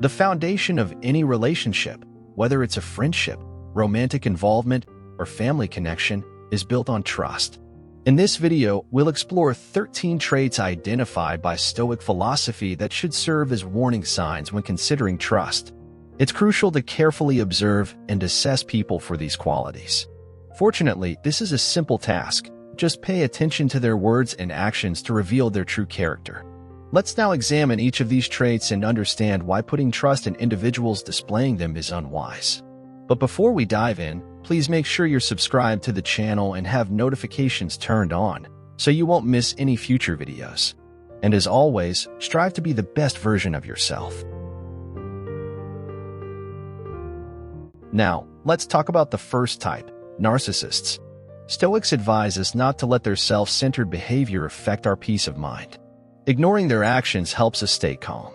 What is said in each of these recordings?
The foundation of any relationship, whether it's a friendship, romantic involvement, or family connection, is built on trust. In this video, we'll explore 13 traits identified by Stoic philosophy that should serve as warning signs when considering trust. It's crucial to carefully observe and assess people for these qualities. Fortunately, this is a simple task. Just pay attention to their words and actions to reveal their true character. Let's now examine each of these traits and understand why putting trust in individuals displaying them is unwise. But before we dive in, please make sure you're subscribed to the channel and have notifications turned on so you won't miss any future videos. And as always, strive to be the best version of yourself. Now, let's talk about the first type, narcissists. Stoics advise us not to let their self-centered behavior affect our peace of mind. Ignoring their actions helps us stay calm.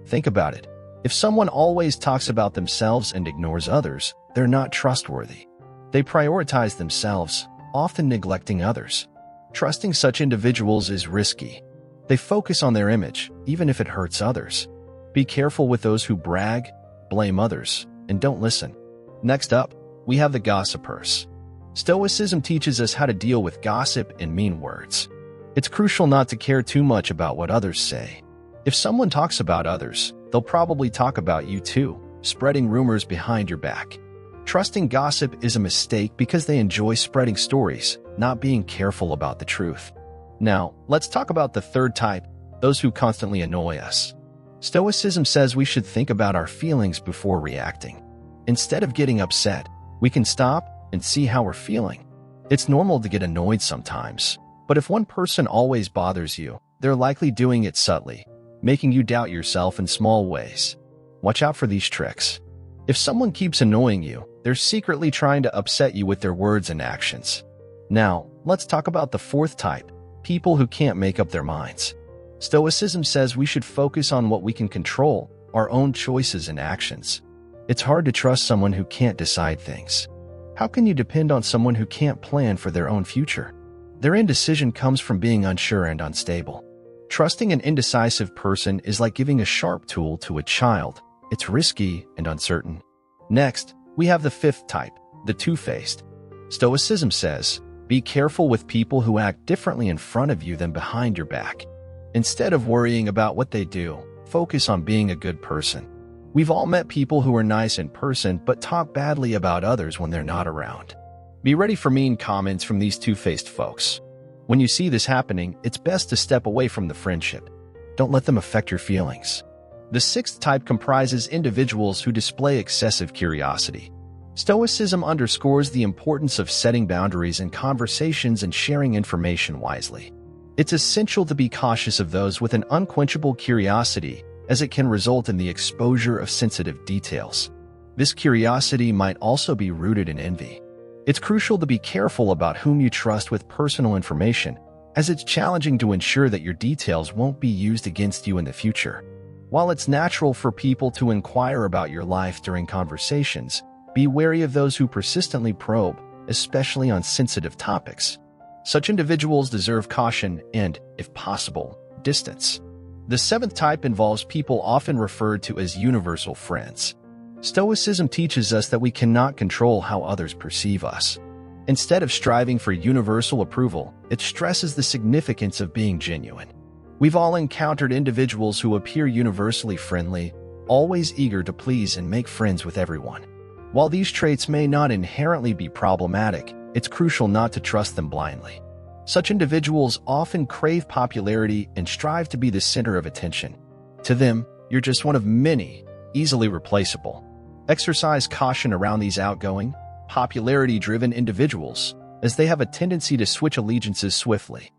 Think about it. If someone always talks about themselves and ignores others, they're not trustworthy. They prioritize themselves, often neglecting others. Trusting such individuals is risky. They focus on their image, even if it hurts others. Be careful with those who brag, blame others, and don't listen. Next up, we have the gossipers. Stoicism teaches us how to deal with gossip and mean words. It's crucial not to care too much about what others say. If someone talks about others, they'll probably talk about you too, spreading rumors behind your back. Trusting gossip is a mistake because they enjoy spreading stories, not being careful about the truth. Now, let's talk about the third type, those who constantly annoy us. Stoicism says we should think about our feelings before reacting. Instead of getting upset, we can stop and see how we're feeling. It's normal to get annoyed sometimes, but if one person always bothers you, they're likely doing it subtly, making you doubt yourself in small ways. Watch out for these tricks. If someone keeps annoying you, they're secretly trying to upset you with their words and actions. Now, let's talk about the fourth type, people who can't make up their minds. Stoicism says we should focus on what we can control, our own choices and actions. It's hard to trust someone who can't decide things. How can you depend on someone who can't plan for their own future? Their indecision comes from being unsure and unstable. Trusting an indecisive person is like giving a sharp tool to a child. It's risky and uncertain. Next, we have the fifth type, the two-faced. Stoicism says, be careful with people who act differently in front of you than behind your back. Instead of worrying about what they do, focus on being a good person. We've all met people who are nice in person but talk badly about others when they're not around. Be ready for mean comments from these two-faced folks. When you see this happening, it's best to step away from the friendship. Don't let them affect your feelings. The sixth type comprises individuals who display excessive curiosity. Stoicism underscores the importance of setting boundaries in conversations and sharing information wisely. It's essential to be cautious of those with an unquenchable curiosity, as it can result in the exposure of sensitive details. This curiosity might also be rooted in envy. It's crucial to be careful about whom you trust with personal information, as it's challenging to ensure that your details won't be used against you in the future. While it's natural for people to inquire about your life during conversations, be wary of those who persistently probe, especially on sensitive topics. Such individuals deserve caution and, if possible, distance. The seventh type involves people often referred to as universal friends. Stoicism teaches us that we cannot control how others perceive us. Instead of striving for universal approval, it stresses the significance of being genuine. We've all encountered individuals who appear universally friendly, always eager to please and make friends with everyone. While these traits may not inherently be problematic, it's crucial not to trust them blindly. Such individuals often crave popularity and strive to be the center of attention. To them, you're just one of many, easily replaceable. Exercise caution around these outgoing, popularity-driven individuals, as they have a tendency to switch allegiances swiftly.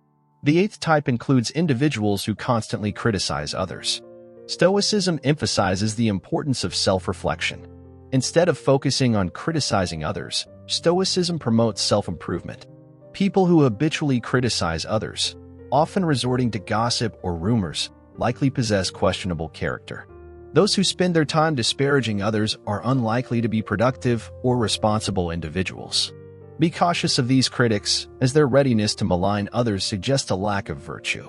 The eighth type includes individuals who constantly criticize others. Stoicism emphasizes the importance of self-reflection. Instead of focusing on criticizing others, Stoicism promotes self-improvement. People who habitually criticize others, often resorting to gossip or rumors, likely possess questionable character. Those who spend their time disparaging others are unlikely to be productive or responsible individuals. Be cautious of these critics, as their readiness to malign others suggests a lack of virtue.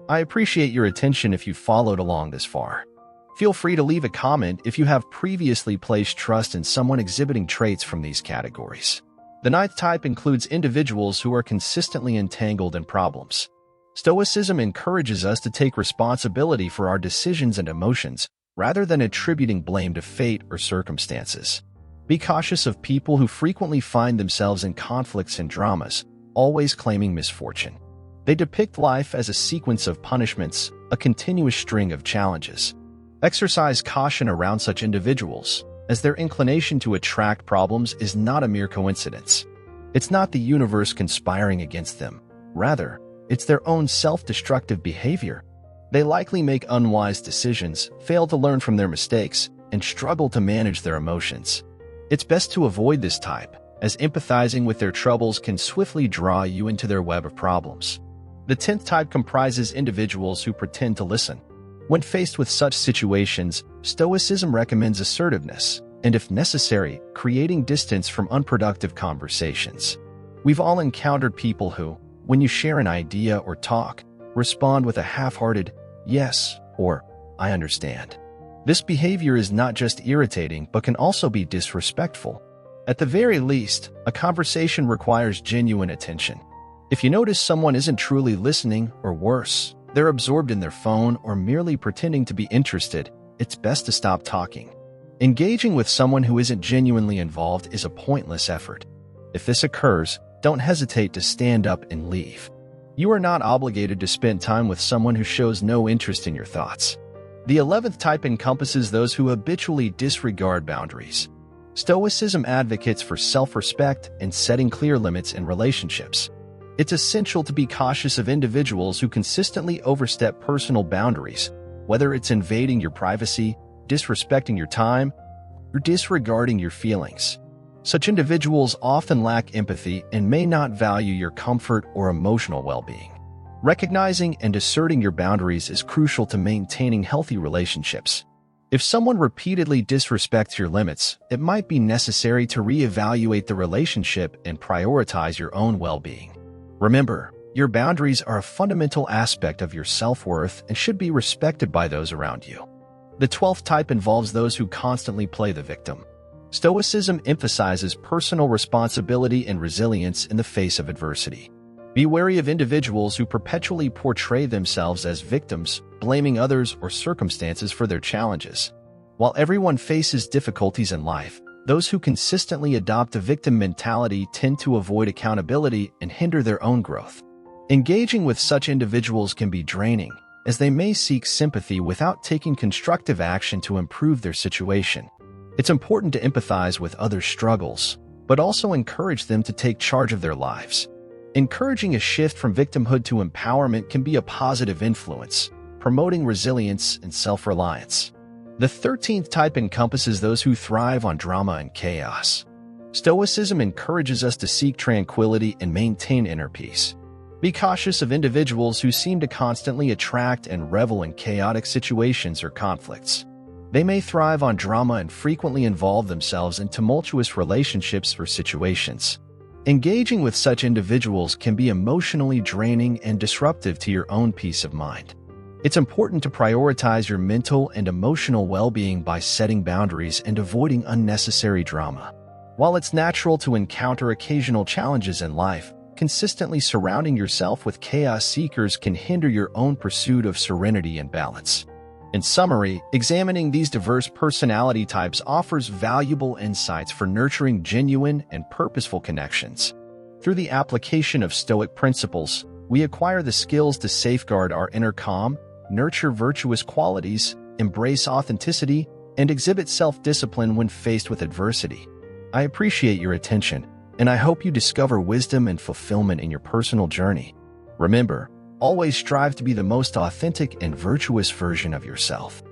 I appreciate your attention if you followed along this far. Feel free to leave a comment if you have previously placed trust in someone exhibiting traits from these categories. The ninth type includes individuals who are consistently entangled in problems. Stoicism encourages us to take responsibility for our decisions and emotions, rather than attributing blame to fate or circumstances. Be cautious of people who frequently find themselves in conflicts and dramas, always claiming misfortune. They depict life as a sequence of punishments, a continuous string of challenges. Exercise caution around such individuals, as their inclination to attract problems is not a mere coincidence. It's not the universe conspiring against them. Rather, it's their own self-destructive behavior. They likely make unwise decisions, fail to learn from their mistakes, and struggle to manage their emotions. It's best to avoid this type, as empathizing with their troubles can swiftly draw you into their web of problems. The 10th type comprises individuals who pretend to listen. When faced with such situations, Stoicism recommends assertiveness, and if necessary, creating distance from unproductive conversations. We've all encountered people who, when you share an idea or talk, respond with a half-hearted, yes, or I understand. This behavior is not just irritating but can also be disrespectful. At the very least, a conversation requires genuine attention. If you notice someone isn't truly listening, or worse, they're absorbed in their phone or merely pretending to be interested, it's best to stop talking. Engaging with someone who isn't genuinely involved is a pointless effort. If this occurs, don't hesitate to stand up and leave. You are not obligated to spend time with someone who shows no interest in your thoughts. The 11th type encompasses those who habitually disregard boundaries. Stoicism advocates for self-respect and setting clear limits in relationships. It's essential to be cautious of individuals who consistently overstep personal boundaries, whether it's invading your privacy, disrespecting your time, or disregarding your feelings. Such individuals often lack empathy and may not value your comfort or emotional well-being. Recognizing and asserting your boundaries is crucial to maintaining healthy relationships. If someone repeatedly disrespects your limits, it might be necessary to reevaluate the relationship and prioritize your own well-being. Remember, your boundaries are a fundamental aspect of your self-worth and should be respected by those around you. The 12th type involves those who constantly play the victim. Stoicism emphasizes personal responsibility and resilience in the face of adversity. Be wary of individuals who perpetually portray themselves as victims, blaming others or circumstances for their challenges. While everyone faces difficulties in life, those who consistently adopt a victim mentality tend to avoid accountability and hinder their own growth. Engaging with such individuals can be draining, as they may seek sympathy without taking constructive action to improve their situation. It's important to empathize with others' struggles, but also encourage them to take charge of their lives. Encouraging a shift from victimhood to empowerment can be a positive influence, promoting resilience and self-reliance. The 13th type encompasses those who thrive on drama and chaos. Stoicism encourages us to seek tranquility and maintain inner peace. Be cautious of individuals who seem to constantly attract and revel in chaotic situations or conflicts. They may thrive on drama and frequently involve themselves in tumultuous relationships or situations. Engaging with such individuals can be emotionally draining and disruptive to your own peace of mind. It's important to prioritize your mental and emotional well-being by setting boundaries and avoiding unnecessary drama. While it's natural to encounter occasional challenges in life, consistently surrounding yourself with chaos seekers can hinder your own pursuit of serenity and balance. In summary, examining these diverse personality types offers valuable insights for nurturing genuine and purposeful connections. Through the application of Stoic principles, we acquire the skills to safeguard our inner calm, nurture virtuous qualities, embrace authenticity, and exhibit self-discipline when faced with adversity. I appreciate your attention, and I hope you discover wisdom and fulfillment in your personal journey. Remember, always strive to be the most authentic and virtuous version of yourself.